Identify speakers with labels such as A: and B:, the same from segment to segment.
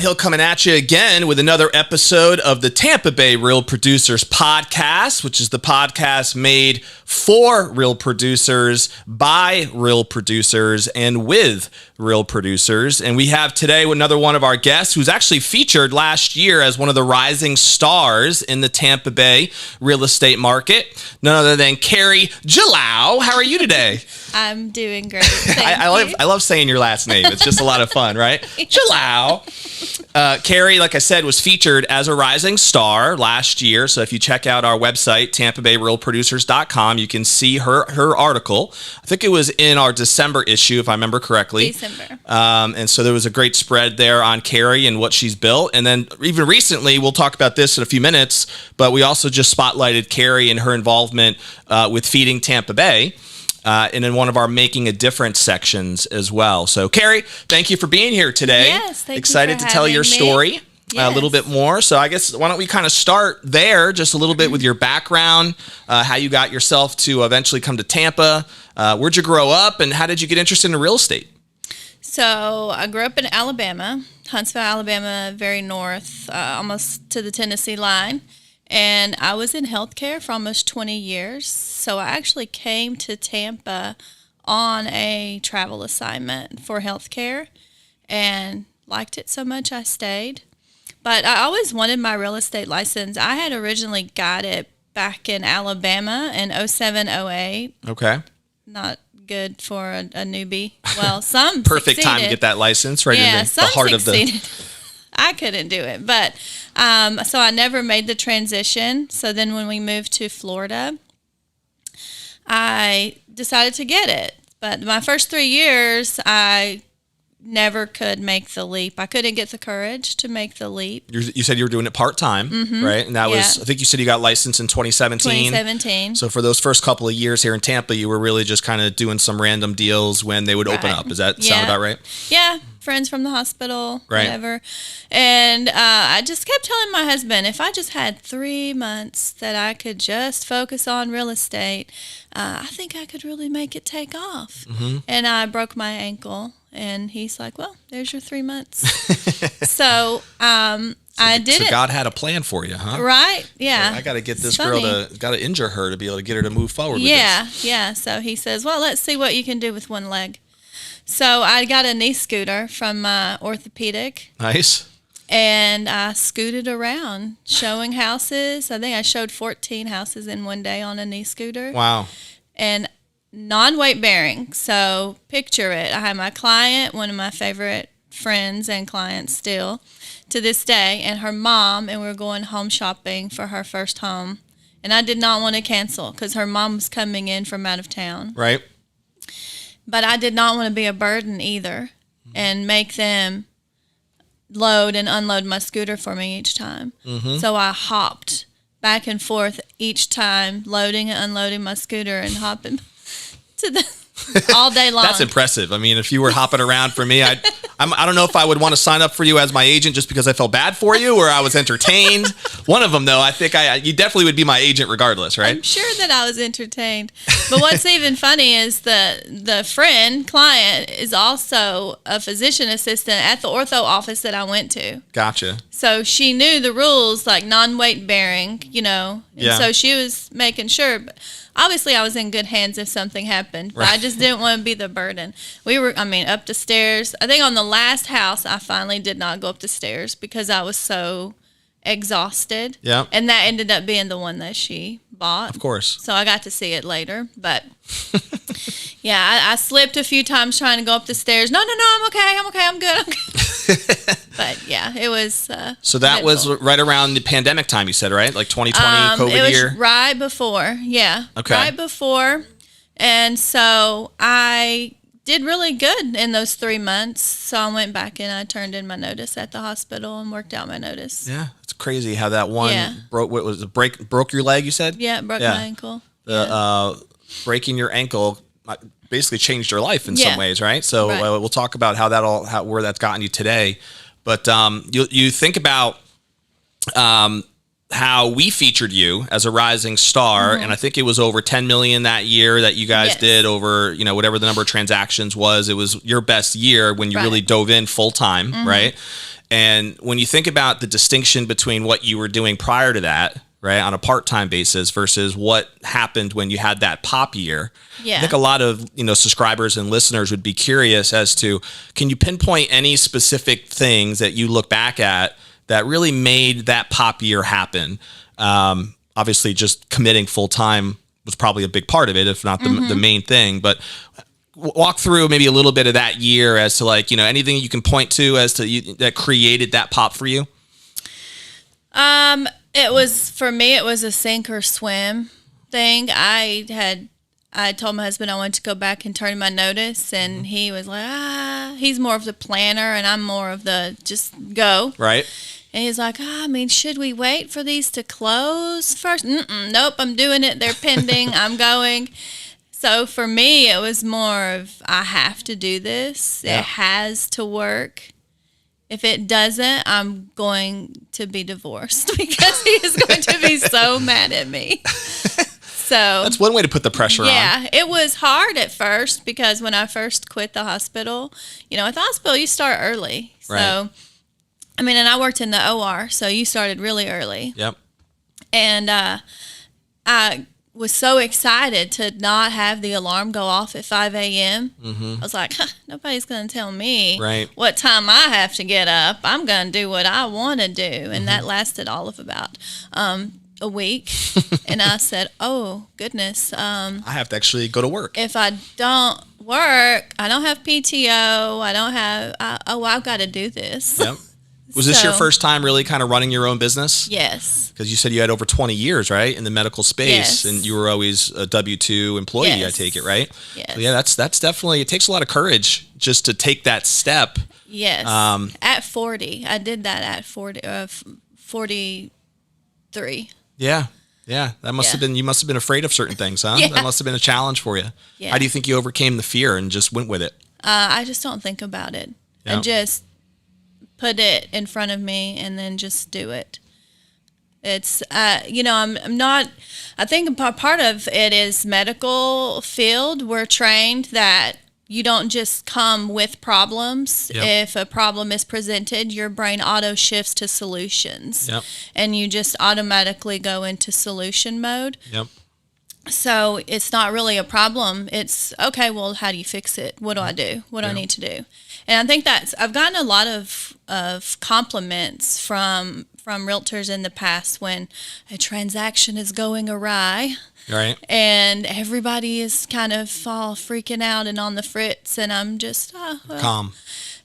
A: Hill coming at you again with another episode of the Tampa Bay Real Producers Podcast, which is the podcast made for real producers, by real producers, and with real producers. And we have today another one of our guests who's actually featured last year as one of the rising stars in the Tampa Bay real estate market. None other than Carrie Juliao. How are you today?
B: I'm doing great. I
A: love saying your last name. It's just a lot of fun, right? Juliao. Carrie, like I said, was featured as a rising star last year. So if you check out our website, tampabayrealproducers.com, you can see her article. I think it was in our December issue, if I remember correctly.
B: December.
A: And so there was a great spread there on Carrie and what she's built. And then even recently, we'll talk about this in a few minutes, but we also just spotlighted Carrie and her involvement with Feeding Tampa Bay. And in one of our Making a Difference sections as well. So, Carrie, thank you for being here today.
B: Yes, thank
A: Excited
B: you for
A: to tell your
B: having
A: story
B: me.
A: a little bit more. So, I guess, why don't we kind of start there, just a little bit with your background, how you got yourself to eventually come to Tampa. Where'd you grow up, and how did you get interested in real estate?
B: So, I grew up in Alabama, Huntsville, Alabama, very north, almost to the Tennessee line. And I was in healthcare for almost 20 years. So I actually came to Tampa on a travel assignment for healthcare and liked it so much I stayed. But I always wanted my real estate license. I had originally got it back in Alabama in 07, 08.
A: Okay.
B: Not good for a newbie. Well, some
A: Perfect
B: succeeded.
A: time to get that license, right?
B: Yeah,
A: in the
B: some
A: heart
B: succeeded.
A: of the...
B: I couldn't do it, but so I never made the transition. So then when we moved to Florida, I decided to get it. But my first 3 years, I never could make the leap. I couldn't get the courage to make the leap.
A: You said you were doing it part-time, right? And that was, I think you said you got licensed in 2017.
B: 2017.
A: So for those first couple of years here in Tampa, you were really just kind of doing some random deals when they would open up. Does that sound about right?
B: Yeah. Friends from the hospital, whatever. And I just kept telling my husband, if I just had 3 months that I could just focus on real estate, I think I could really make it take off. Mm-hmm. And I broke my ankle. And he's like, well, there's your 3 months. So I did it.
A: So God had a plan for you, huh?
B: Right, yeah.
A: I got to get this girl got to injure her to be able to get her to move forward with this.
B: Yeah. So he says, well, let's see what you can do with one leg. So I got a knee scooter from orthopedic.
A: Nice.
B: And I scooted around showing houses. I think I showed 14 houses in one day on a knee scooter.
A: Wow.
B: And non-weight bearing. So picture it. I had my client, one of my favorite friends and clients still to this day, and her mom, and we were going home shopping for her first home. And I did not want to cancel because her mom was coming in from out of town.
A: Right.
B: But I did not want to be a burden either and make them load and unload my scooter for me each time. Mm-hmm. So I hopped back and forth each time, loading and unloading my scooter and hopping to the all day long.
A: That's impressive. I mean, if you were hopping around for me, I don't know if I would want to sign up for you as my agent just because I felt bad for you or I was entertained. One of them, though, I think you definitely would be my agent regardless, right?
B: I'm sure that I was entertained. But what's even funny is the client is also a physician assistant at the ortho office that I went to.
A: Gotcha.
B: So she knew the rules, like non-weight bearing, And so she was making sure. But obviously, I was in good hands if something happened, but I just didn't want to be the burden. We were, up the stairs. I think on the last house, I finally did not go up the stairs because I was so exhausted.
A: Yeah.
B: And that ended up being the one that she bought.
A: Of course.
B: So I got to see it later, but yeah, I slipped a few times trying to go up the stairs. No, I'm okay, I'm good. But yeah, it was.
A: So that was right around the pandemic time, you said, right? Like 2020, COVID
B: it was
A: year?
B: Right before, yeah.
A: Okay.
B: Right before. And so I did really good in those 3 months. So I went back and I turned in my notice at the hospital and worked out my notice.
A: Yeah, it's crazy how that one broke your leg, you said?
B: Yeah, it broke my ankle.
A: Breaking your ankle basically changed your life in some ways, right? So we'll talk about where that's gotten you today. But you think about how we featured you as a rising star, and I think it was over 10 million that year that you guys did over, whatever the number of transactions was. It was your best year when you really dove in full time, right? And when you think about the distinction between what you were doing prior to that, right, on a part-time basis versus what happened when you had that pop year,
B: Yeah.
A: I think a lot of, subscribers and listeners would be curious as to, can you pinpoint any specific things that you look back at that really made that pop year happen? Obviously, just committing full-time was probably a big part of it, if not the main thing. But walk through maybe a little bit of that year as to anything you can point to as to that created that pop for you.
B: For me, it was a sink or swim thing. I told my husband I wanted to go back and turn in my notice, and he was like, he's more of the planner, and I'm more of the just go.
A: Right.
B: And he's like, should we wait for these to close first? Nope, I'm doing it. They're pending. I'm going. So for me, it was more of, I have to do this. Yeah. It has to work. If it doesn't, I'm going to be divorced because he is going to be so mad at me. So
A: that's one way to put the pressure on.
B: Yeah, it was hard at first because when I first quit the hospital, at the hospital, you start early. So,
A: right.
B: And I worked in the OR, so you started really early.
A: Yep.
B: And I was so excited to not have the alarm go off at 5 a.m. I was like, nobody's going to tell me what time I have to get up. I'm going to do what I want to do. And that lasted all of about a week. And I said, oh, goodness.
A: I have to actually go to work.
B: If I don't work, I don't have PTO. I don't have, I've got to do this.
A: Yep. Was this your first time really kind of running your own business?
B: Yes.
A: Because you said you had over 20 years, right, in the medical space,
B: yes.
A: and you were always a W-2 employee, yes. I take it, right?
B: Yes.
A: So yeah, that's definitely, it takes a lot of courage just to take that step.
B: Yes. At 40. I did that at 43.
A: Yeah. Yeah. That must have been, you must have been afraid of certain things, huh?
B: Yeah.
A: That must have been a challenge for you.
B: Yeah.
A: How do you think you overcame the fear and just went with it?
B: I just don't think about it.
A: Yeah.
B: I just put it in front of me and then just do it. It's, I'm not, I think part of it is medical field. We're trained that you don't just come with problems.
A: Yep.
B: If a problem is presented, your brain auto shifts to solutions.
A: Yep.
B: And you just automatically go into solution mode.
A: Yep.
B: So it's not really a problem. It's, okay, well, how do you fix it? What do I do? What do I need to do? And I think I've gotten a lot of compliments from realtors in the past when a transaction is going awry.
A: Right.
B: And everybody is kind of all freaking out and on the fritz, and I'm just
A: calm.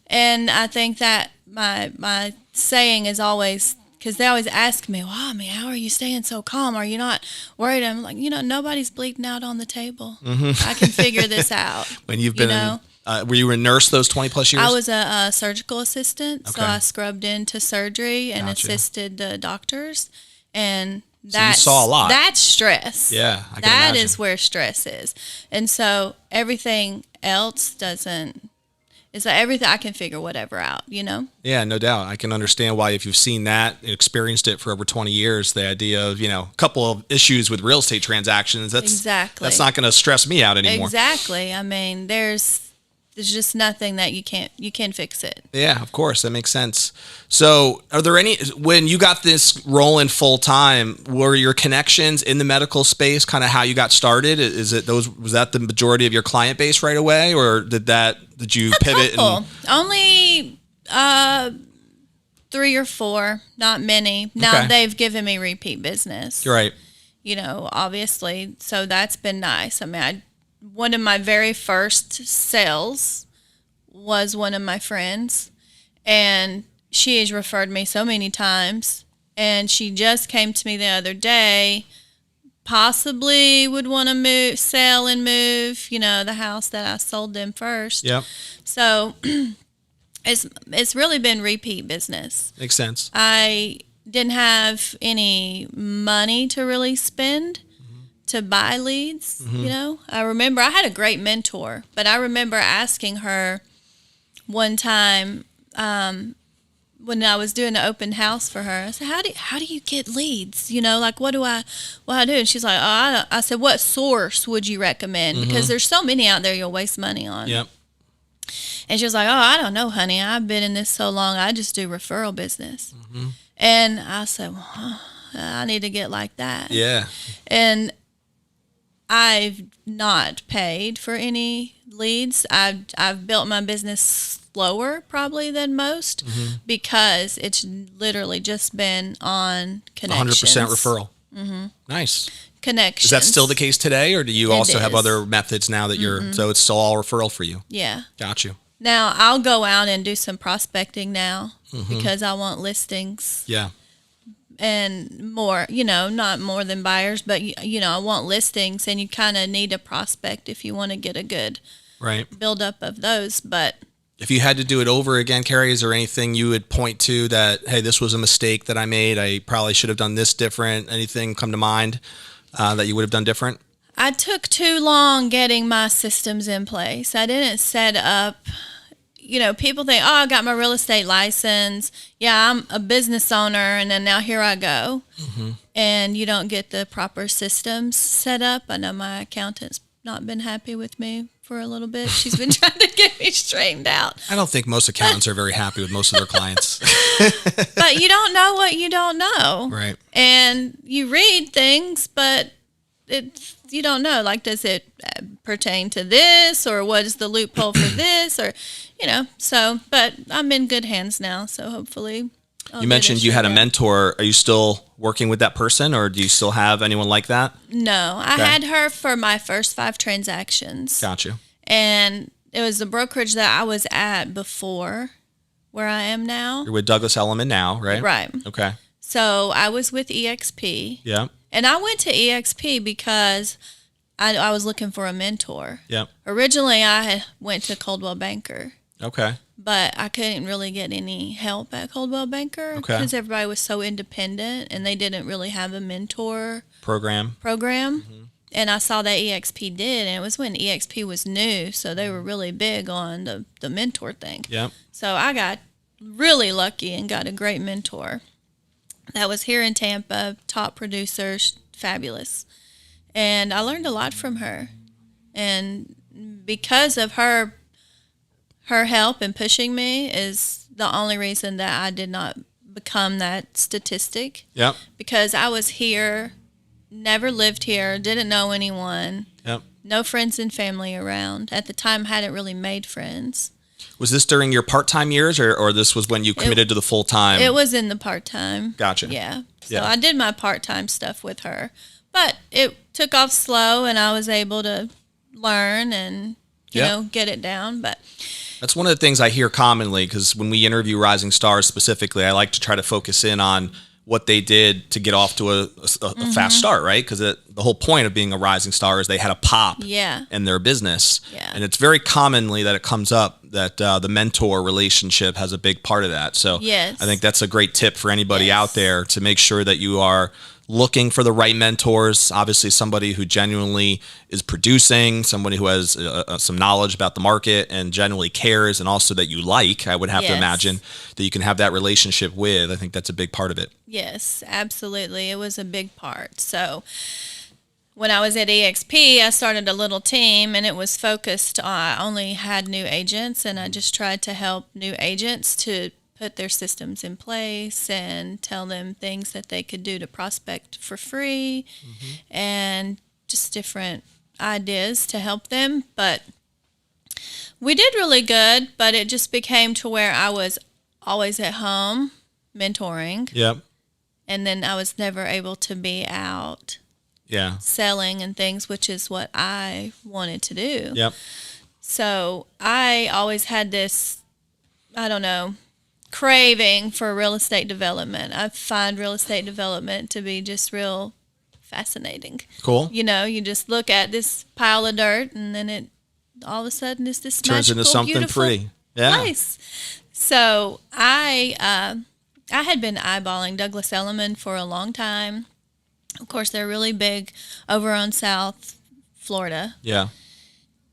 B: And I think that my saying is always, because they always ask me, wow, how are you staying so calm? Are you not worried? I'm like, nobody's bleeding out on the table. I can figure this out.
A: When you've been were you a nurse those 20 plus years?
B: I was a surgical assistant,
A: okay.
B: So I scrubbed into surgery and assisted the doctors, and
A: you saw a lot.
B: That's stress.
A: Yeah, I can
B: that
A: imagine.
B: is where stress is, and so everything else doesn't. It's like everything I can figure whatever out,
A: Yeah, no doubt. I can understand why, if you've seen that, experienced it for over 20 years, the idea of, a couple of issues with real estate transactions, that's not going to stress me out anymore.
B: Exactly. There's just nothing that you can fix it.
A: Yeah, of course. That makes sense. So are there when you got this rolling full time, were your connections in the medical space kind of how you got started? Was that the majority of your client base right away, or did you pivot?
B: Only 3 or 4, not many. Now they've given me repeat business.
A: Right.
B: Obviously. So that's been nice. One of my very first sales was one of my friends, and she has referred me so many times, and she just came to me the other day, possibly would want to sell and move, the house that I sold them first.
A: Yep.
B: So it's really been repeat business.
A: Makes sense.
B: I didn't have any money to really spend to buy leads, I remember I had a great mentor, but I remember asking her one time when I was doing an open house for her, I said, how do you get leads? What do I do? And she's like, I said, what source would you recommend? Because there's so many out there you'll waste money on.
A: Yep.
B: And she was like, "Oh, I don't know, honey. I've been in this so long. I just do referral business." And I said, well, I need to get like that.
A: Yeah.
B: And I've not paid for any leads. I've built my business slower probably than most because it's literally just been on connections.
A: 100% referral. Nice.
B: Connections.
A: Is that still the case today, or do you also have
B: is.
A: other methods now that you're, so it's still all referral for you?
B: Yeah.
A: Got you.
B: Now I'll go out and do some prospecting now because I want listings.
A: Yeah.
B: And more, not more than buyers, but, I want listings, and you kind of need a prospect if you want to get a good buildup of those. But
A: if you had to do it over again, Carrie, is there anything you would point to that, hey, this was a mistake that I made, I probably should have done this different? Anything come to mind that you would have done different?
B: I took too long getting my systems in place. I didn't set up. People think, oh, I got my real estate license. Yeah, I'm a business owner, and then now here I go. And you don't get the proper systems set up. I know my accountant's not been happy with me for a little bit. She's been trying to get me straightened out.
A: I don't think most accountants are very happy with most of their clients.
B: But you don't know what you don't know.
A: Right.
B: And you read things, but you don't know. Like, does it pertain to this, or what is the loophole for this, or so, but I'm in good hands now, so hopefully
A: you mentioned you had a mentor. Are you still working with that person, or do you still have anyone like that?
B: No, I had her for my first 5 transactions.
A: Got you.
B: And it was the brokerage that I was at before where I am now.
A: You're with Douglas Elliman now, right?
B: Right.
A: Okay.
B: So I was with EXP.
A: Yeah.
B: And I went to EXP because I was looking for a mentor.
A: Yeah.
B: Originally, I went to Coldwell Banker.
A: Okay.
B: But I couldn't really get any help at Coldwell Banker because everybody was so independent, and they didn't really have a mentor program. And I saw that EXP did, and it was when EXP was new, so they were really big on the mentor thing.
A: Yeah.
B: So I got really lucky and got a great mentor that was here in Tampa, top producer, fabulous. And I learned a lot from her. And because of her help and pushing me is the only reason that I did not become that statistic.
A: Yep.
B: Because I was here, never lived here, didn't know anyone.
A: Yep.
B: No friends and family around. At the time, hadn't really made friends.
A: Was this during your part-time years, or this was when you committed to the full-time?
B: It was in the part-time.
A: Gotcha.
B: Yeah. So I did my part-time stuff with her. But it took off slow, and I was able to learn and, get it down. But
A: that's one of the things I hear commonly, because when we interview rising stars specifically, I like to try to focus in on what they did to get off to a fast start, right? Because the whole point of being a rising star is they had a pop in their business.
B: Yeah.
A: And it's very commonly that it comes up that the mentor relationship has a big part of that. So I think that's a great tip for anybody out there to make sure that you are looking for the right mentors. Obviously, somebody who genuinely is producing, somebody who has some knowledge about the market and genuinely cares, and also that you like, I would have to imagine, that you can have that relationship with. I think that's a big part of it.
B: Yes, absolutely. It was a big part. So when I was at EXP, I started a little team, and it was focused on, I only had new agents, and I just tried to help new agents to put their systems in place and tell them things that they could do to prospect for free and just different ideas to help them. But we did really good, but it just became to where I was always at home mentoring.
A: Yep.
B: And then I was never able to be out selling and things, which is what I wanted to do.
A: Yep.
B: So I always had this, craving for real estate development. I find real estate development to be just real fascinating.
A: Cool.
B: You just look at this pile of dirt, and then it all of a sudden is this
A: turns
B: magical,
A: into something
B: beautiful
A: pretty.
B: place. So I had been eyeballing Douglas Elliman for a long time. Of course, they're really big over on South Florida.
A: Yeah.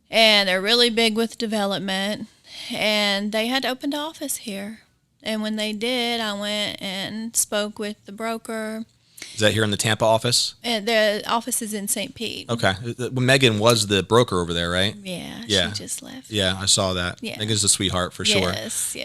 B: And they're really big with development. And they had opened an office here. And when they did, I went and spoke with the broker.
A: Is that here in the Tampa office?
B: The office is in St. Pete.
A: Okay. Megan was the broker over there, right?
B: Yeah, she just left.
A: Yeah, I saw that.
B: Yeah.
A: Megan's a sweetheart for sure.
B: Yes.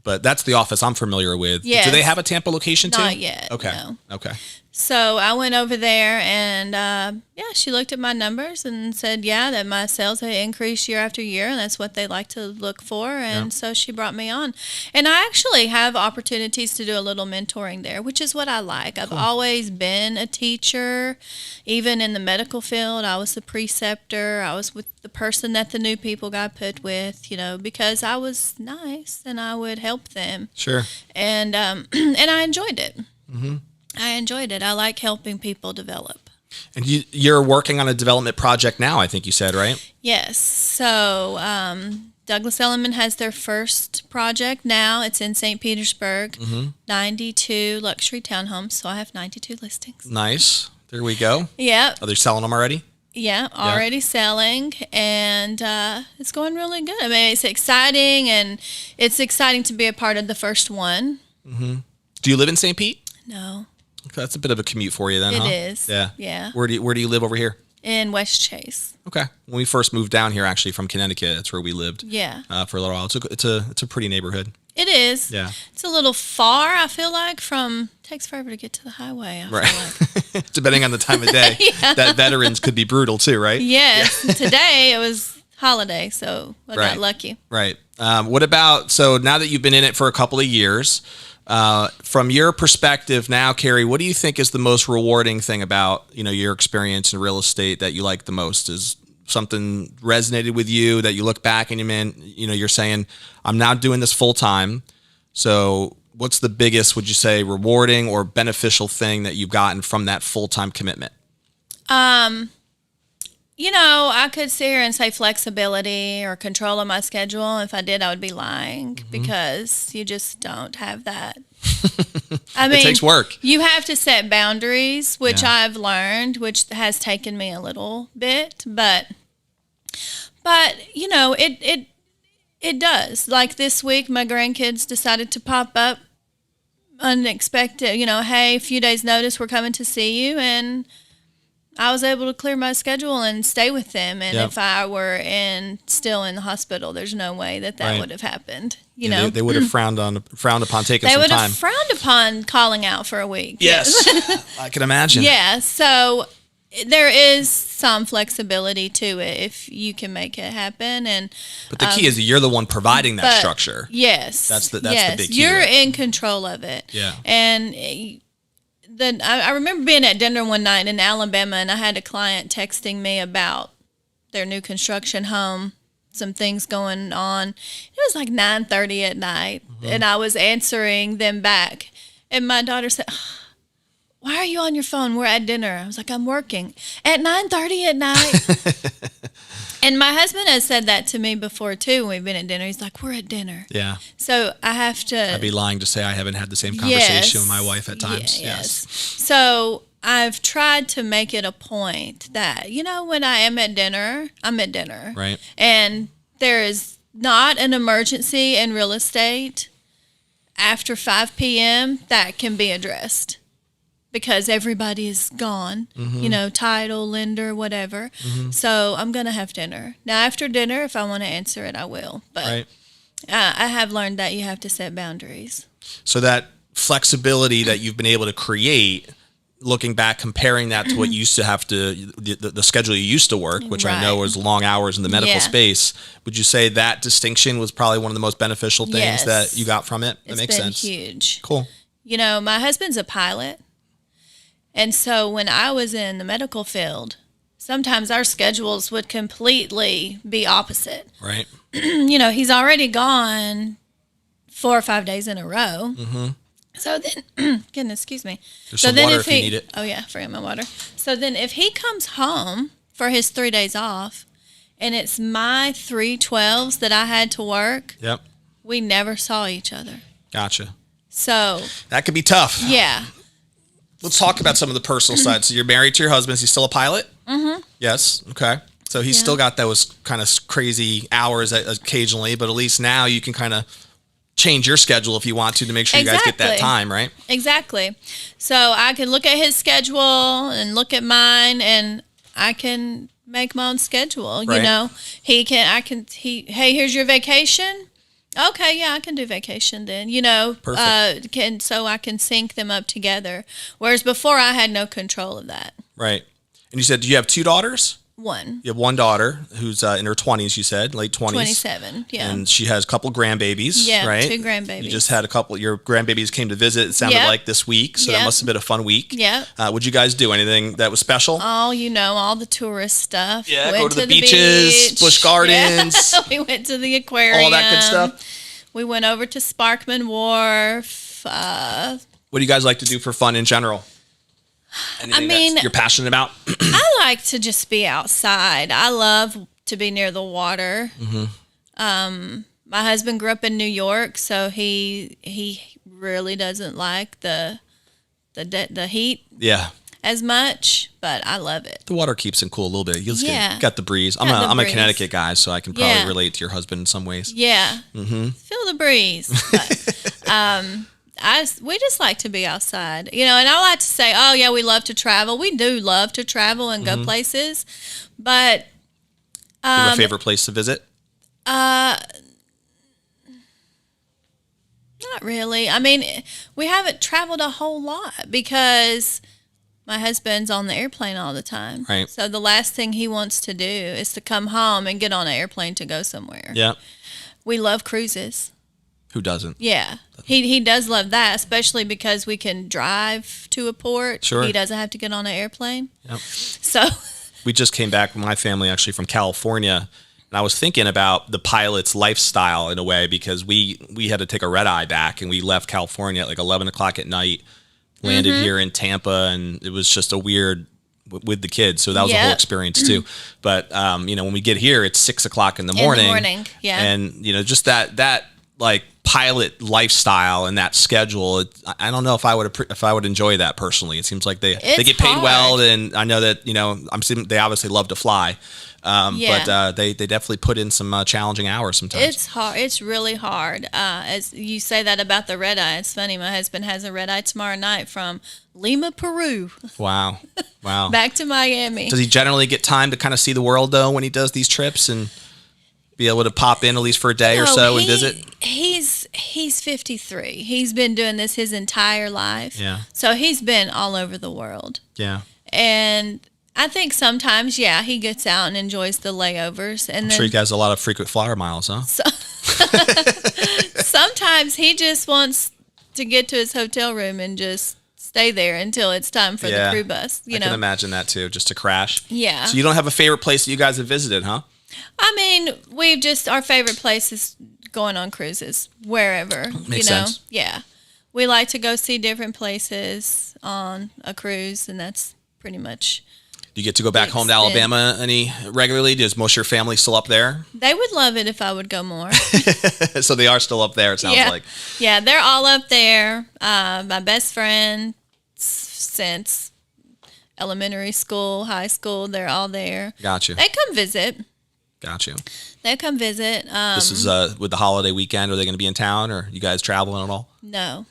A: But that's the office I'm familiar with.
B: Yes.
A: Do they have a Tampa location too?
B: Not yet.
A: Okay.
B: No.
A: Okay.
B: So I went over there and, she looked at my numbers and said, that my sales had increased year after year, and that's what they like to look for. And so she brought me on. And I actually have opportunities to do a little mentoring there, which is what I like. I've always been a teacher. Even in the medical field, I was the preceptor. I was with the person that the new people got put with, because I was nice and I would help them.
A: Sure.
B: And I enjoyed it. Mm-hmm. I enjoyed it. I like helping people develop.
A: And you're working on a development project now, I think you said, right?
B: Yes. So Douglas Elliman has their first project now. It's in St. Petersburg, 92 luxury townhomes. So I have 92 listings.
A: Nice. There we go.
B: Yeah.
A: Are they selling them already?
B: Yeah, already selling, and it's going really good. I mean, it's exciting, and it's exciting to be a part of the first one.
A: Mm-hmm. Do you live in St. Pete?
B: No.
A: Okay, that's a bit of a commute for you then,
B: It
A: huh?
B: is.
A: Yeah.
B: Yeah.
A: Where do you live over here?
B: In West Chase.
A: Okay. When we first moved down here, actually from Connecticut, that's where we lived.
B: Yeah.
A: For a little while. It's a pretty neighborhood.
B: It is.
A: Yeah.
B: It's a little far, I feel like, takes forever to get to the highway. I feel like.
A: Depending on the time of day. That veterans could be brutal too, right?
B: Yes. Yeah. Today it was holiday, so I got lucky.
A: Right. What about, so now that you've been in it for a couple of years, from your perspective now, Carrie, what do you think is the most rewarding thing about, your experience in real estate that you like the most? Is something resonated with you that you look back and you're saying, I'm now doing this full time. So what's the biggest, would you say, rewarding or beneficial thing that you've gotten from that full-time commitment?
B: I could sit here and say flexibility or control of my schedule. If I did, I would be lying because you just don't have that. I mean,
A: it takes work.
B: You have to set boundaries, which I've learned, which has taken me a little bit, but it does. Like this week, my grandkids decided to pop up unexpected. Hey, a few days notice, we're coming to see you, and I was able to clear my schedule and stay with them. And if I were still in the hospital, there's no way that would have happened.
A: They would have frowned upon taking some time.
B: They would have frowned upon calling out for a week.
A: Yes, I can imagine.
B: Yeah, so there is some flexibility to it if you can make it happen.
A: But the key is that you're the one providing that structure.
B: Yes,
A: that's the big key.
B: You're in control of it.
A: Yeah,
B: and. I remember being at dinner one night in Alabama, and I had a client texting me about their new construction home, some things going on. It was like 9:30 at night, and I was answering them back. And my daughter said, "Why are you on your phone? We're at dinner." I was like, "I'm working at 9:30 at night." And my husband has said that to me before, too, when we've been at dinner. He's like, we're at dinner.
A: Yeah.
B: So I have to...
A: I'd be lying to say I haven't had the same conversation with my wife at times. Yes.
B: So I've tried to make it a point that, when I am at dinner, I'm at dinner.
A: Right.
B: And there is not an emergency in real estate after 5 p.m. that can be addressed. Because everybody is gone, title, lender, whatever. So I'm going to have dinner. Now, after dinner, if I want to answer it, I will. But I have learned that you have to set boundaries.
A: So that flexibility that you've been able to create, looking back, comparing that to what you used to have to, the schedule you used to work, which I know was long hours in the medical space, would you say that distinction was probably one of the most beneficial things that you got from it? That makes sense.
B: It's been huge.
A: Cool.
B: My husband's a pilot. And so when I was in the medical field, sometimes our schedules would completely be opposite.
A: Right.
B: He's already gone 4 or 5 days in a row. So then, goodness, excuse me.
A: There's some water if you need it.
B: Oh, yeah, forget my water. So then if he comes home for his 3 days off, and it's my 3/12s that I had to work, we never saw each other.
A: Gotcha.
B: So
A: that could be tough.
B: Yeah.
A: Let's talk about some of the personal side. So you're married to your husband. Is he still a pilot? Yes. Okay. So he's still got those kind of crazy hours occasionally, but at least now you can kind of change your schedule if you want to make sure you guys get that time, right?
B: Exactly. So I can look at his schedule and look at mine, and I can make my own schedule.
A: Right.
B: You know, hey, here's your vacation. Okay, yeah, I can do vacation then. You know,
A: Perfect.
B: So I can sync them up together. Whereas before, I had no control of that.
A: Right. And you said you have 2 daughters?
B: One.
A: You have one daughter who's in her 20s, you said, late 20s.
B: 27, yeah.
A: And she has a couple grandbabies,
B: yeah,
A: right?
B: 2 grandbabies.
A: You just had a couple, your grandbabies came to visit, it sounded like this week, so that must have been a fun week.
B: Yeah.
A: Would you guys do anything that was special?
B: Oh, you know, all the tourist stuff.
A: Yeah, go to the beaches, Busch Gardens.
B: Yeah. We went to the aquarium.
A: All that good stuff.
B: We went over to Sparkman Wharf.
A: What do you guys like to do for fun in general? Anything that you're passionate about?
B: I like to just be outside. I love to be near the water. Mm-hmm. My husband grew up in New York, so he really doesn't like the heat.
A: Yeah.
B: As much, but I love it.
A: The water keeps him cool a little bit. You got the breeze. I'm a
B: breeze.
A: Connecticut guy, so I can probably relate to your husband in some ways.
B: Yeah. Mm-hmm. Feel the breeze. But, we just like to be outside, you know, and I like to say, oh yeah, we love to travel. We do love to travel and go places, but
A: you have a favorite place to visit?
B: Not really. I mean, we haven't traveled a whole lot because my husband's on the airplane all the time.
A: Right.
B: So the last thing he wants to do is to come home and get on an airplane to go somewhere.
A: Yeah.
B: We love cruises.
A: Who doesn't?
B: Yeah. He does love that, especially because we can drive to a port.
A: Sure.
B: He doesn't have to get on an airplane.
A: Yep.
B: So
A: we just came back with my family actually from California, and I was thinking about the pilot's lifestyle in a way because we had to take a red eye back, and we left California at like 11 o'clock at night, landed here in Tampa, and it was just a weird with the kids. So that was a whole experience too. But, you know, when we get here, it's 6 o'clock in the morning.
B: Yeah.
A: And, you know, just that like pilot lifestyle and that schedule, I don't know if I would enjoy that personally. It seems like they get paid well, and I know that, you know, they obviously love to fly. But they definitely put in some challenging hours sometimes.
B: It's hard. It's really hard. As you say that about the red eye, it's funny. My husband has a red eye tomorrow night from Lima, Peru.
A: Wow.
B: Back to Miami.
A: Does he generally get time to kind of see the world though when he does these trips and be able to pop in at least for a day or so and visit?
B: He's 53. He's been doing this his entire life.
A: Yeah.
B: So he's been all over the world.
A: Yeah.
B: And I think sometimes, he gets out and enjoys the layovers. And
A: I'm sure you guys have a lot of frequent flyer miles, huh?
B: Sometimes he just wants to get to his hotel room and just stay there until it's time for the crew bus. I
A: can imagine that too, just to crash.
B: Yeah.
A: So you don't have a favorite place that you guys have visited, huh?
B: I mean, our favorite place is going on cruises, wherever.
A: Makes sense.
B: Yeah. We like to go see different places on a cruise, and that's pretty much.
A: Do you get to go back home to Alabama any regularly? Does most of your family still up there?
B: They would love it if I would go more.
A: So they are still up there, it sounds like.
B: Yeah, they're all up there. My best friend since elementary school, high school, they're all there.
A: Got you.
B: They come visit.
A: Got you.
B: They come visit.
A: This is with the holiday weekend. Are they going to be in town, or you guys traveling at all?
B: No.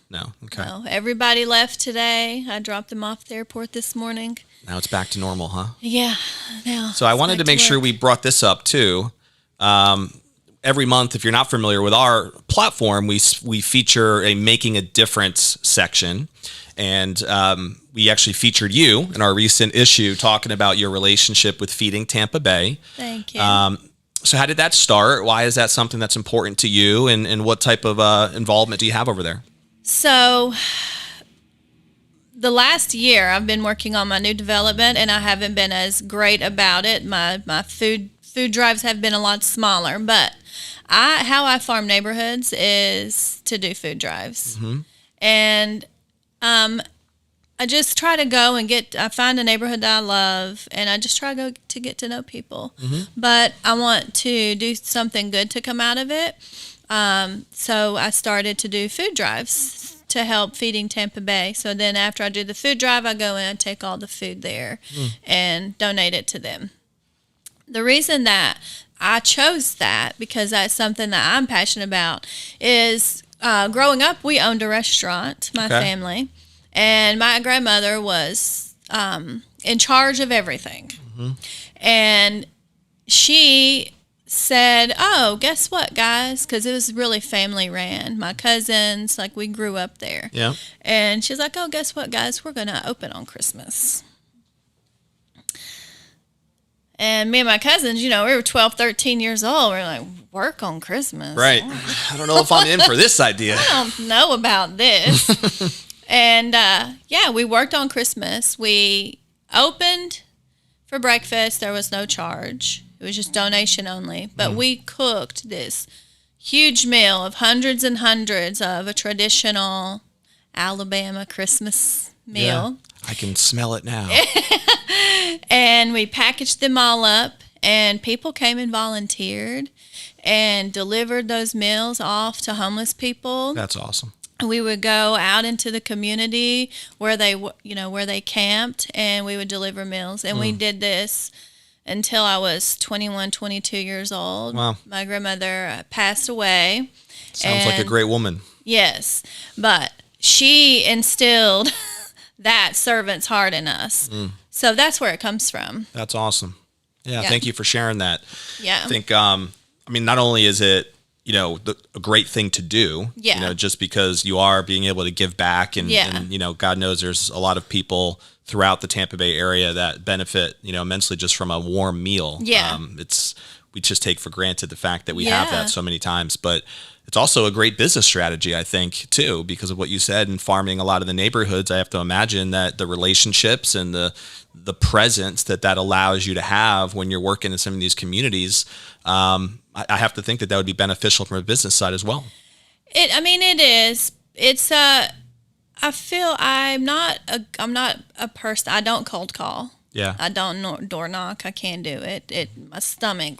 A: Okay.
B: No. Everybody left today. I dropped them off at the airport this morning.
A: Now it's back to normal, huh?
B: Yeah. Now.
A: So I wanted to make sure we brought this up too. Every month, if you're not familiar with our platform, we feature a Making a Difference section. And we actually featured you in our recent issue talking about your relationship with Feeding Tampa Bay.
B: Thank you.
A: So how did that start? Why is that something that's important to you? And what type of involvement do you have over there?
B: So the last year I've been working on my new development, and I haven't been as great about it. My food drives have been a lot smaller, but how I farm neighborhoods is to do food drives. Mm-hmm. And I just try to go and I find a neighborhood that I love, and I just try to get to know people. Mm-hmm. But I want to do something good to come out of it. So I started to do food drives to help Feeding Tampa Bay. So then after I do the food drive, I go in and take all the food there and donate it to them. The reason that I chose that, because that's something that I'm passionate about, is growing up, we owned a restaurant, my family, and my grandmother was in charge of everything. And she said, "Oh, guess what, guys?" Because it was really family ran. My cousins, like, we grew up there.
A: Yeah.
B: And she's like, "Oh, guess what, guys? We're going to open on Christmas." And me and my cousins, we were 12, 13 years old. We were like, work on Christmas.
A: Right. I don't know if I'm in for this idea.
B: I don't know about this. And, we worked on Christmas. We opened for breakfast. There was no charge. It was just donation only. But we cooked this huge meal of hundreds and hundreds of a traditional Alabama Christmas meal.
A: Yeah, I can smell it now.
B: And we packaged them all up, and people came and volunteered and delivered those meals off to homeless people.
A: That's awesome.
B: We would go out into the community where they camped, and we would deliver meals. And we did this until I was 21, 22 years old.
A: Wow.
B: My grandmother passed away.
A: Sounds like a great woman.
B: Yes, but she instilled that servant's heart in us. So that's where it comes from.
A: That's awesome. Yeah, thank you for sharing that.
B: Yeah.
A: I think, not only is it, a great thing to do, just because you are being able to give back and, God knows there's a lot of people throughout the Tampa Bay area that benefit, immensely just from a warm meal.
B: Yeah.
A: We just take for granted the fact that we have that so many times, but it's also a great business strategy, I think, too, because of what you said in farming a lot of the neighborhoods. I have to imagine that the relationships and the presence that allows you to have when you're working in some of these communities, I have to think that would be beneficial from a business side as well.
B: It is. It's I feel I'm not a person. I don't cold call.
A: Yeah.
B: I don't door knock. I can't do it. My stomach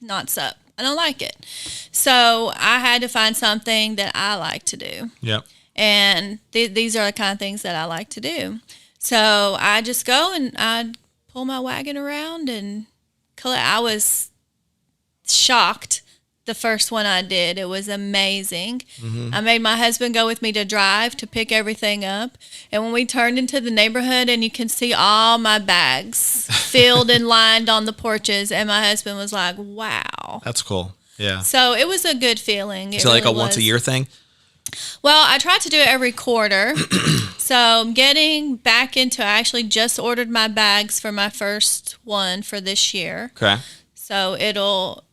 B: knots up. I don't like it. So I had to find something that I like to do.
A: Yep.
B: And these are the kind of things that I like to do. So I just go and I pull my wagon around and collect. I was shocked the first one I did. It was amazing. I made my husband go with me to drive to pick everything up. And when we turned into the neighborhood, and you can see all my bags filled and lined on the porches, and my husband was like, wow.
A: That's cool. Yeah.
B: So it was a good feeling.
A: Is it like a once a year thing?
B: Well, I try to do it every quarter. So I'm getting back into, I actually just ordered my bags for my first one for this year.
A: Okay.
B: So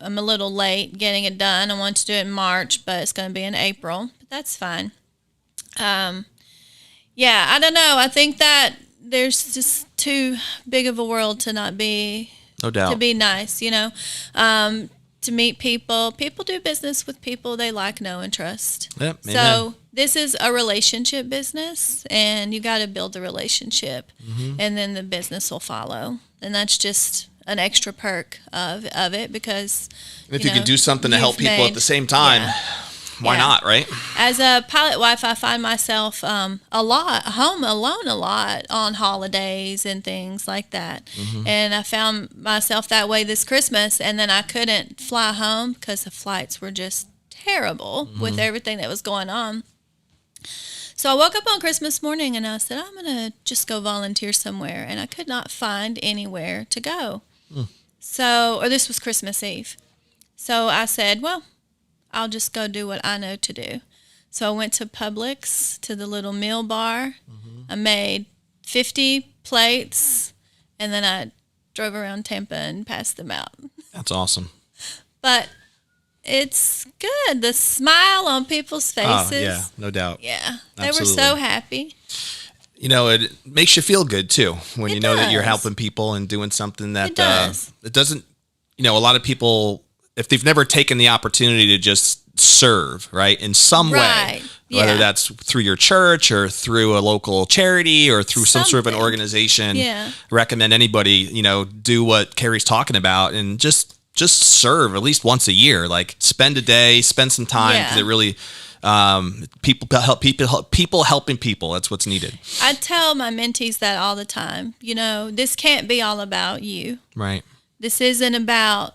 B: I'm a little late getting it done. I want to do it in March, but it's going to be in April. But that's fine. I don't know. I think that there's just too big of a world to not be,
A: no doubt,
B: to be nice, to meet people. People do business with people they like, know, and trust.
A: Yep,
B: so
A: amen.
B: This is a relationship business, and you got to build the relationship, and then the business will follow. And that's just an extra perk of it, because
A: if you can do something to help people at the same time, why not, right?
B: As a pilot wife, I find myself home alone a lot on holidays and things like that. And I found myself that way this Christmas, and then I couldn't fly home because the flights were just terrible with everything that was going on. So I woke up on Christmas morning and I said, I'm going to just go volunteer somewhere. And I could not find anywhere to go. Or this was Christmas Eve. So I said, well, I'll just go do what I know to do. So I went to Publix, to the little meal bar. I made 50 plates, and then I drove around Tampa and passed them out.
A: That's awesome.
B: But it's good. The smile on people's faces.
A: Oh, yeah, no doubt.
B: Yeah, they
A: Absolutely.
B: were so happy.
A: It makes you feel good, too, when you know that you're
B: does.
A: helping people and doing something that
B: It does.
A: It doesn't, a lot of people, if they've never taken the opportunity to just serve, right, in some way, whether that's through your church or through a local charity or through some sort of an organization, recommend anybody, do what Carrie's talking about and just serve at least once a year. Like, spend a day, spend some time, because it really people helping people. That's what's needed.
B: I tell my mentees that all the time. This can't be all about you.
A: Right.
B: This isn't about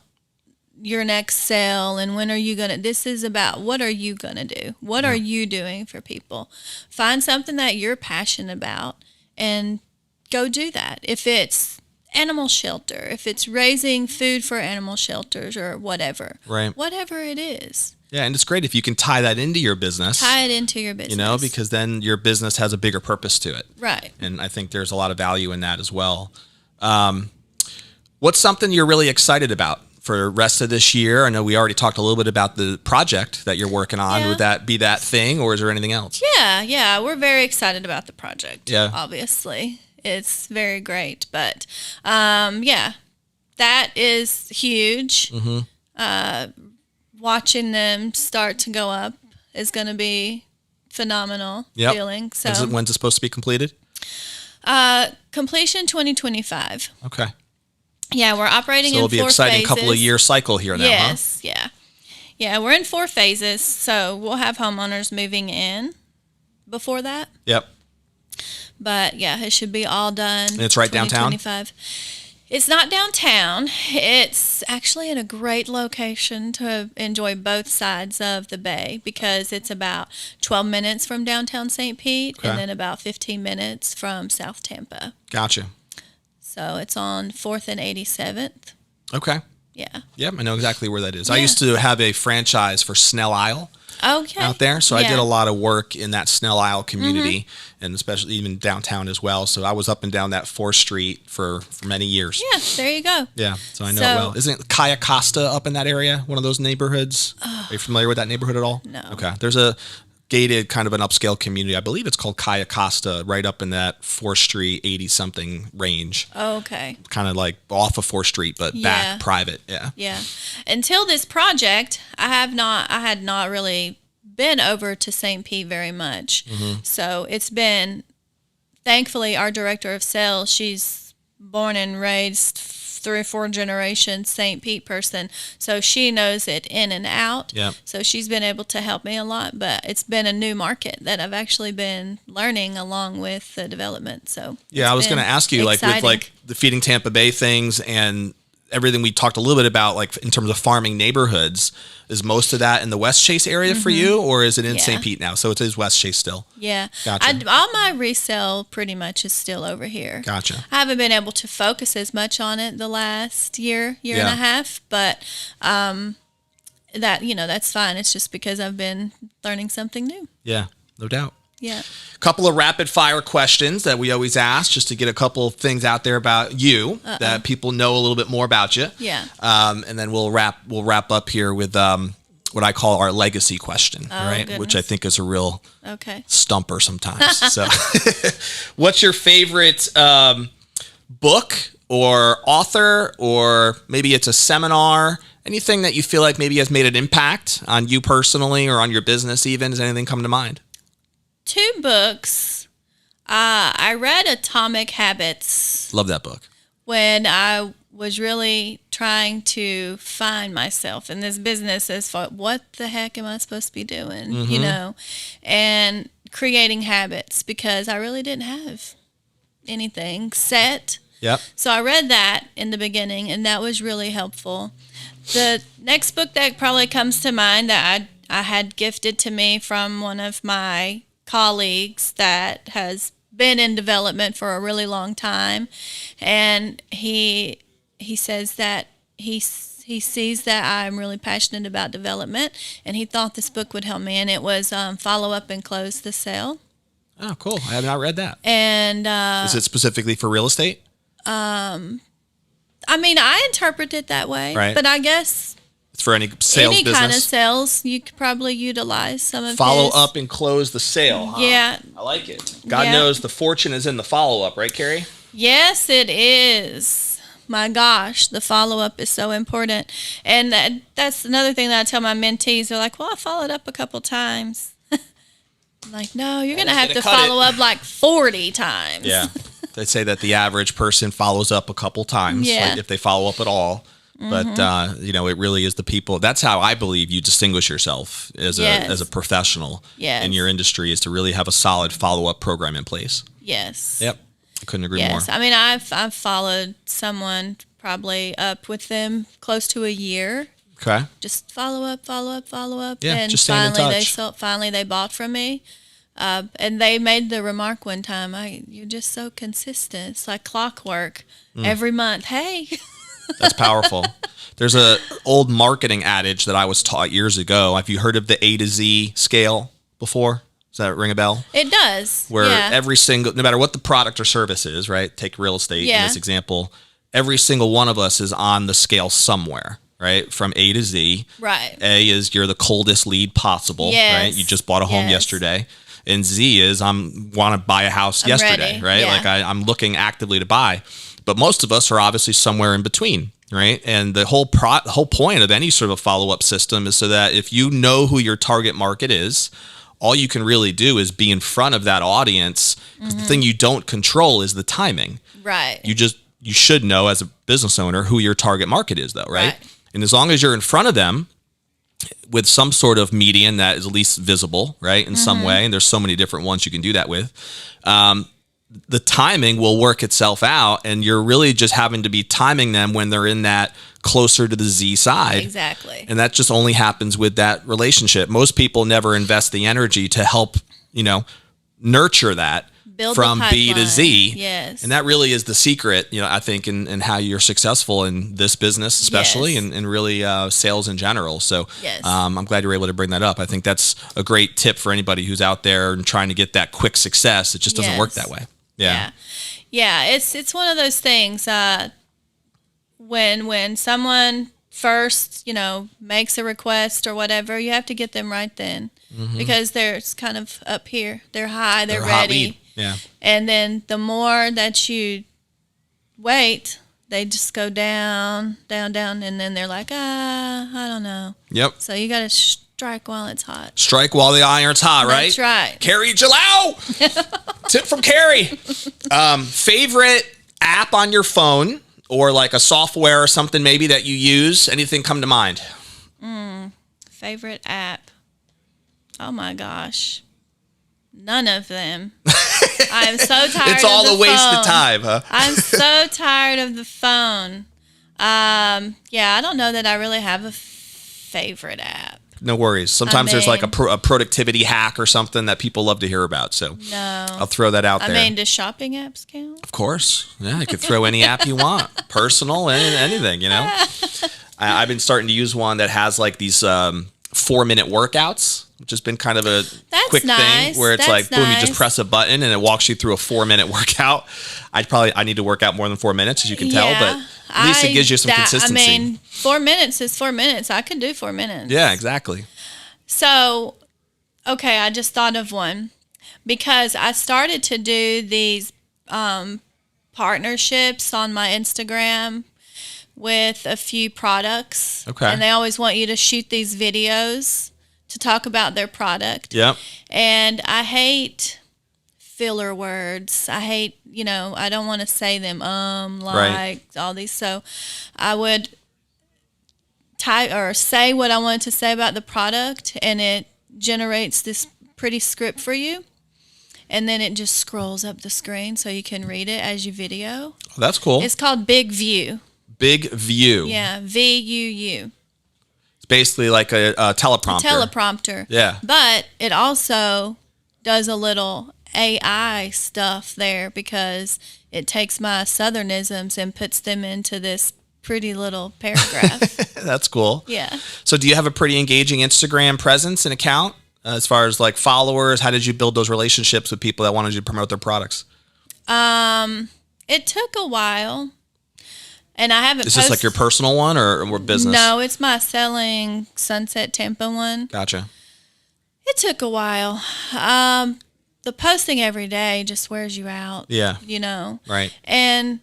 B: your next sale and when are you going to, this is about what are you going to do? What are you doing for people? Find something that you're passionate about and go do that. If it's animal shelter, if it's raising food for animal shelters or whatever,
A: right?
B: Whatever it is.
A: Yeah, and it's great if you can tie that into your business.
B: Tie it into your business.
A: You know, because then your business has a bigger purpose to it.
B: Right.
A: And I think there's a lot of value in that as well. What's something you're really excited about for the rest of this year? I know we already talked a little bit about the project that you're working on.
B: Yeah.
A: Would that be that thing, or is there anything else?
B: Yeah, we're very excited about the project.
A: Yeah.
B: Obviously. It's very great. But, yeah, that is huge. Watching them start to go up is going to be phenomenal feeling. So
A: when's it supposed to be completed?
B: Completion 2025.
A: Okay.
B: Yeah, we're operating in 4 phases.
A: So it'll be an exciting couple of year cycle here now,
B: Yes, yeah. Yeah, we're in 4 phases, so we'll have homeowners moving in before that.
A: Yep.
B: But, yeah, it should be all done.
A: And it's right downtown?
B: It's not downtown. It's actually in a great location to enjoy both sides of the bay because it's about 12 minutes from downtown St. Pete and then about 15 minutes from South Tampa.
A: Gotcha.
B: So it's on 4th and 87th.
A: Okay.
B: Yeah.
A: Yep, I know exactly where that is. I used to have a franchise for Snell Isle.
B: Okay.
A: Out there. So I did a lot of work in that Snell Isle community and especially even downtown as well. So I was up and down that 4th Street for many years.
B: Yeah, there you go.
A: Yeah, so I know it well. Isn't Kaya Costa up in that area, one of those neighborhoods? Are you familiar with that neighborhood at all?
B: No.
A: Okay. There's a gated kind of an upscale community. I believe it's called Kaya Costa, right up in that 4th Street, 80-something range.
B: Oh, okay.
A: Kind of like off of 4th Street, but back private. Yeah.
B: Yeah. Until this project, I had not really been over to St. Pete very much. So it's been, thankfully, our director of sales, she's born and raised 3 or 4 generations St. Pete person. So she knows it in and out.
A: Yeah.
B: So she's been able to help me a lot, but it's been a new market that I've actually been learning along with the development. So
A: yeah, I was going to ask you,
B: exciting.
A: like with like the Feeding Tampa Bay things and everything we talked a little bit about, like in terms of farming neighborhoods, is most of that in the West Chase area for you, or is it in St. Pete now? So it is West Chase still.
B: Yeah.
A: Gotcha.
B: All my resale pretty much is still over here.
A: Gotcha.
B: I haven't been able to focus as much on it the last year and a half, but that, that's fine. It's just because I've been learning something new.
A: Yeah, no doubt.
B: Yeah.
A: Couple of rapid fire questions that we always ask just to get a couple of things out there about you that people know a little bit more about you.
B: Yeah.
A: And then we'll wrap up here with what I call our legacy question, right?
B: Goodness.
A: Which I think is a real stumper sometimes. So what's your favorite book or author, or maybe it's a seminar, anything that you feel like maybe has made an impact on you personally or on your business even? Does anything come to mind?
B: 2 books. I read Atomic Habits.
A: Love that book.
B: When I was really trying to find myself in this business as far what the heck am I supposed to be doing, and creating habits because I really didn't have anything set.
A: Yep.
B: So I read that in the beginning, and that was really helpful. The next book that probably comes to mind that I had gifted to me from one of my colleagues that has been in development for a really long time, and he says that he sees that I'm really passionate about development, and he thought this book would help me, and it was Follow Up and Close the Sale.
A: Oh, cool. I have not read that.
B: And
A: is it specifically for real estate?
B: I mean, I interpret it that way,
A: right.
B: But I guess
A: it's for any sales
B: any
A: business.
B: kind of sales, you could probably utilize some of
A: Follow
B: his.
A: up and close the sale. Huh?
B: Yeah.
A: I like it. God knows the fortune is in the follow up, right, Carrie?
B: Yes, it is. My gosh, the follow-up is so important. And that's another thing that I tell my mentees. They're like, well, I followed up a couple times. I'm like, no, you're going to have to follow up like 40 times.
A: Yeah. They say that the average person follows up a couple times, like if they follow up at all. But, it really is the people. That's how I believe you distinguish yourself as a professional in your industry, is to really have a solid follow-up program in place.
B: Yes.
A: Yep. I couldn't agree more.
B: I mean, I've followed someone probably up with them close to a year.
A: Okay.
B: Just follow up.
A: Yeah,
B: And
A: just staying in touch.
B: finally they bought from me. And they made the remark one time, you're just so consistent. It's like clockwork. Every month. Hey.
A: That's powerful. There's a old marketing adage that I was taught years ago. Have you heard of the A to Z scale before? Does that ring a bell?
B: It does.
A: Where
B: yeah.
A: every single, no matter what the product or service is, right? Take real estate in this example. Every single one of us is on the scale somewhere, right? From A to Z.
B: Right.
A: A is you're the coldest lead possible, right? You just bought a home yesterday. And Z is want to buy a house yesterday,
B: ready.
A: right?
B: Yeah.
A: Like I'm looking actively to buy. But most of us are obviously somewhere in between, right? And the whole point of any sort of follow-up system is so that if you know who your target market is, all you can really do is be in front of that audience. Because the thing you don't control is the timing.
B: Right.
A: You should know as a business owner who your target market is, though, right? And as long as you're in front of them with some sort of medium that is at least visible, right, in some way, and there's so many different ones you can do that with, the timing will work itself out, and you're really just having to be timing them when they're in that closer to the Z side.
B: Exactly.
A: And that just only happens with that relationship. Most people never invest the energy to help, nurture that.
B: Build
A: from B to Z.
B: Yes.
A: And that really is the secret, I think, in how you're successful in this business, especially, and really sales in general. So I'm glad you're able to bring that up. I think that's a great tip for anybody who's out there and trying to get that quick success. It just doesn't work that way. Yeah.
B: It's one of those things. When someone first, makes a request or whatever, you have to get them right then because they're kind of up here. They're high. They're ready.
A: Yeah.
B: And then the more that you wait, they just go down, and then they're like, I don't know.
A: Yep.
B: So you got to strike while it's hot.
A: Strike while the iron's hot, right?
B: That's right.
A: Carrie Juliao! Tip from Carrie. Favorite app on your phone or like a software or something maybe that you use? Anything come to mind?
B: Favorite app? Oh, my gosh. None of them. I'm so tired.
A: It's all
B: of the
A: a waste
B: phone.
A: of time, huh?
B: I'm so tired of the phone. I don't know that I really have a favorite app.
A: No worries. Sometimes there's like a productivity hack or something that people love to hear about. So I'll throw that out there.
B: Does shopping apps count?
A: Of course. Yeah, you could throw any app you want. Personal, anything, I've been starting to use one that has like these 4-minute workouts, which has been kind of a quick thing where it's boom, you just press a button and it walks you through a 4-minute workout. I need to work out more than 4 minutes, as you can tell, but at least it gives you some consistency.
B: 4 minutes is 4 minutes. I could do 4 minutes.
A: Yeah, exactly.
B: So, okay, I just thought of one because I started to do these partnerships on my Instagram with a few products.
A: Okay.
B: And they always want you to shoot these videos to talk about their product.
A: Yep.
B: And I hate filler words. I hate, I don't want to say them, all these. So I would type or say what I wanted to say about the product, and it generates this pretty script for you. And then it just scrolls up the screen so you can read it as you video.
A: Oh, that's cool.
B: It's called Big View.
A: Big View.
B: Yeah, VUU.
A: It's basically like a teleprompter.
B: Teleprompter.
A: Yeah.
B: But it also does a little AI stuff there because it takes my Southernisms and puts them into this pretty little paragraph.
A: That's cool.
B: Yeah.
A: So do you have a pretty engaging Instagram presence and account as far as like followers? How did you build those relationships with people that wanted you to promote their products?
B: It took a while. And I haven't.
A: Is this like your personal one or business?
B: No, it's my Selling Sunset Tampa one.
A: Gotcha.
B: It took a while. The posting every day just wears you out.
A: Yeah.
B: Right. And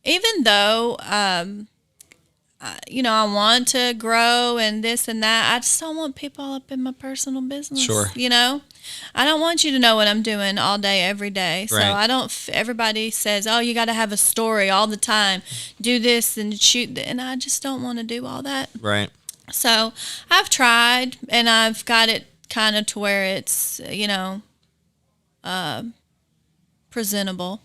B: even though, I want to grow and this and that, I just don't want people all up in my personal business.
A: Sure.
B: I don't want you to know what I'm doing all day, every day. So
A: right.
B: I don't, everybody says, oh, you got to have a story all the time. Do this and shoot. And I just don't want to do all that.
A: Right.
B: So I've tried and I've got it kind of to where it's, presentable.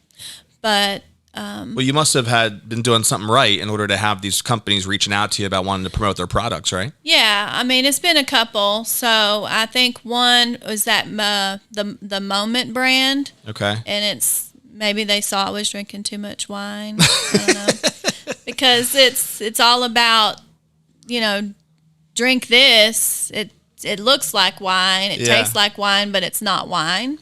B: But
A: Well, you must have been doing something right in order to have these companies reaching out to you about wanting to promote their products, right?
B: Yeah, I mean, it's been a couple. So I think one was that the Moment brand.
A: Okay.
B: And it's maybe they saw I was drinking too much wine. I don't know. Because it's all about, drink this. It looks like wine. It tastes like wine, but it's not wine.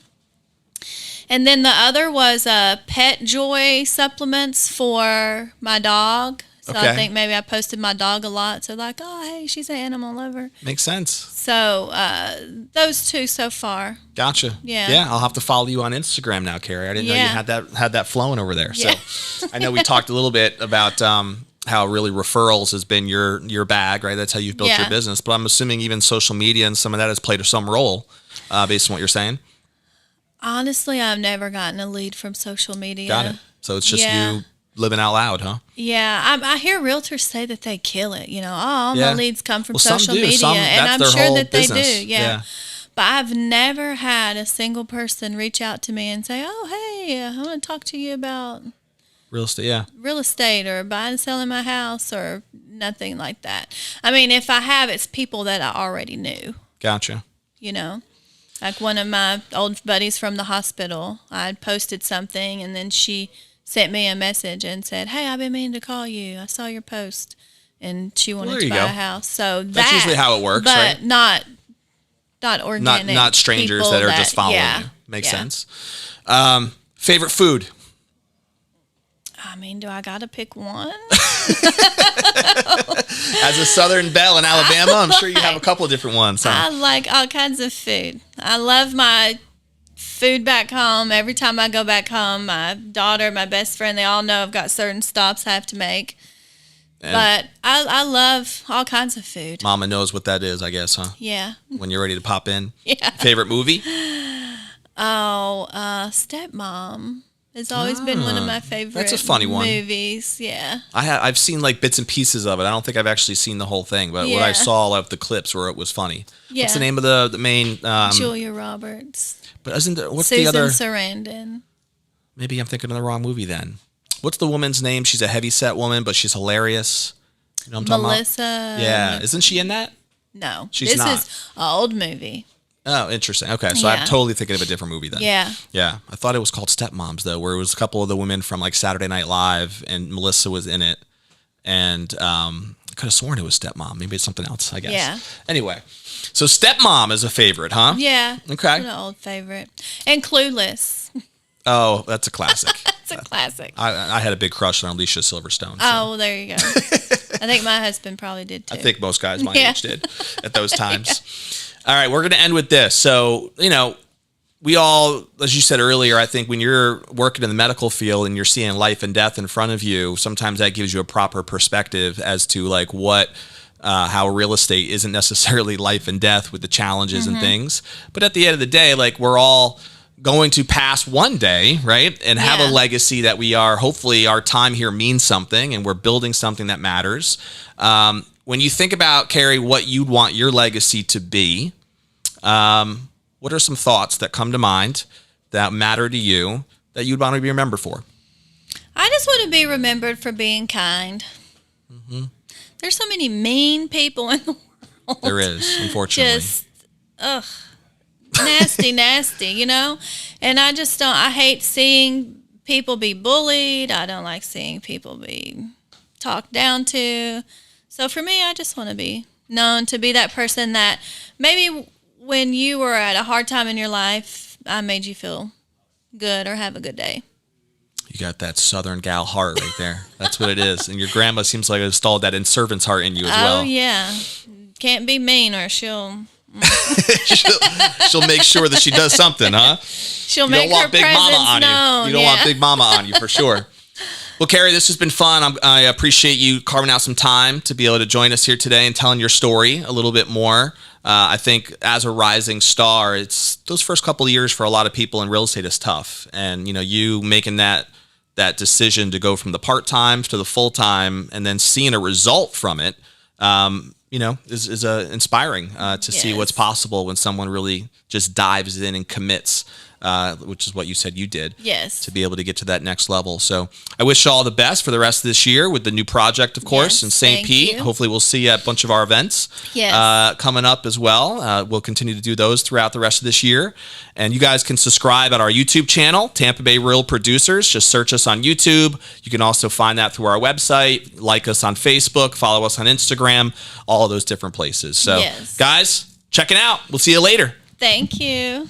B: And then the other was Pet Joy supplements for my dog. So
A: Okay.
B: I think maybe I posted my dog a lot. So like, oh, hey, she's an animal lover.
A: Makes sense.
B: So those two so far.
A: Gotcha.
B: Yeah.
A: Yeah, I'll have to follow you on Instagram now, Carrie. I didn't know you had that flowing over there.
B: Yeah.
A: So I know we talked a little bit about how really referrals has been your bag, right? That's how you've built your business. But I'm assuming even social media and some of that has played some role based on what you're saying.
B: Honestly, I've never gotten a lead from social media.
A: Got it. So it's just you living out loud, huh?
B: Yeah, I hear realtors say that they kill it. All my leads come from
A: some
B: social
A: do.
B: media, and I'm
A: their
B: sure
A: whole
B: that they
A: business.
B: do. Yeah. But I've never had a single person reach out to me and say, "Oh, hey, I want to talk to you about
A: real estate." Yeah.
B: Real estate or buying and selling my house or nothing like that. I mean, if I have, it's people that I already knew.
A: Gotcha.
B: Like one of my old buddies from the hospital, I had posted something, and then she sent me a message and said, "Hey, I've been meaning to call you. I saw your post," and she wanted to buy a house. So
A: that's usually how it works,
B: but
A: right?
B: Not organic.
A: Not strangers that are just following you. Makes sense. Favorite food?
B: I mean, do I got to pick one?
A: As a Southern belle in Alabama, I'm sure you have a couple of different ones. Huh?
B: I like all kinds of food. I love my food back home. Every time I go back home, my daughter, my best friend, they all know I've got certain stops I have to make. But I love all kinds of food.
A: Mama knows what that is, I guess, huh?
B: Yeah.
A: When you're ready to pop in.
B: Yeah.
A: Favorite movie?
B: Oh, Stepmom. It's always been one of my favorite
A: That's a funny one.
B: movies. Yeah.
A: I've seen like bits and pieces of it. I don't think I've actually seen the whole thing, but what I saw of the clips where it was funny.
B: Yeah.
A: What's the name of the main?
B: Julia Roberts.
A: But isn't there, what's
B: Susan
A: the other?
B: Sarandon.
A: Maybe I'm thinking of the wrong movie then. What's the woman's name? She's a heavyset woman, but she's hilarious. You know what I'm talking
B: Melissa.
A: about? Yeah. Isn't she in that?
B: No.
A: She's not.
B: This is an old movie.
A: Oh, interesting. Okay, so I'm totally thinking of a different movie then.
B: Yeah.
A: Yeah. I thought it was called Stepmoms, though, where it was a couple of the women from like Saturday Night Live, and Melissa was in it. And I could have sworn it was Stepmom. Maybe it's something else, I guess.
B: Yeah.
A: Anyway, so Stepmom is a favorite, huh?
B: Yeah.
A: Okay.
B: It's an old favorite. And Clueless.
A: Oh, that's a classic.
B: It's a classic.
A: I had a big crush on Alicia Silverstone. So.
B: Oh, well, there you go. I think my husband probably did too.
A: I think most guys my age did at those times. All right, we're going to end with this. So, we all, as you said earlier, I think when you're working in the medical field and you're seeing life and death in front of you, sometimes that gives you a proper perspective as to like how real estate isn't necessarily life and death with the challenges and things. But at the end of the day, like we're all going to pass one day, right? And have a legacy that hopefully our time here means something and we're building something that matters. When you think about, Carrie, what you'd want your legacy to be, what are some thoughts that come to mind that matter to you that you'd want to be remembered for?
B: I just want to be remembered for being kind. Mm-hmm. There's so many mean people in the world.
A: There is, unfortunately.
B: Just, nasty, And I just don't, I hate seeing people be bullied. I don't like seeing people be talked down to. So for me, I just want to be known to be that person that maybe when you were at a hard time in your life, I made you feel good or have a good day.
A: You got that Southern gal heart right there. That's what it is. And your grandma seems like it installed that in servant's heart in you as well.
B: Oh, yeah. Can't be mean or she'll
A: she'll make sure that she does something, huh?
B: She'll make her presence known.
A: You don't want Big Mama on you for sure. Well, Carrie, this has been fun. I appreciate you carving out some time to be able to join us here today and telling your story a little bit more. I think as a rising star, it's those first couple of years for a lot of people in real estate is tough. And, you making that decision to go from the part-time to the full-time and then seeing a result from it, is inspiring to see what's possible when someone really just dives in and commits which is what you said you did.
B: Yes.
A: To be able to get to that next level. So I wish you all the best for the rest of this year with the new project, of course,
B: Yes,
A: in St.
B: thank
A: Pete.
B: you.
A: Hopefully we'll see you at a bunch of our events coming up as well. We'll continue to do those throughout the rest of this year. And you guys can subscribe at our YouTube channel, Tampa Bay Real Producers. Just search us on YouTube. You can also find that through our website, like us on Facebook, follow us on Instagram, all of those different places. So,
B: Yes.
A: guys, check it out. We'll see you later.
B: Thank you.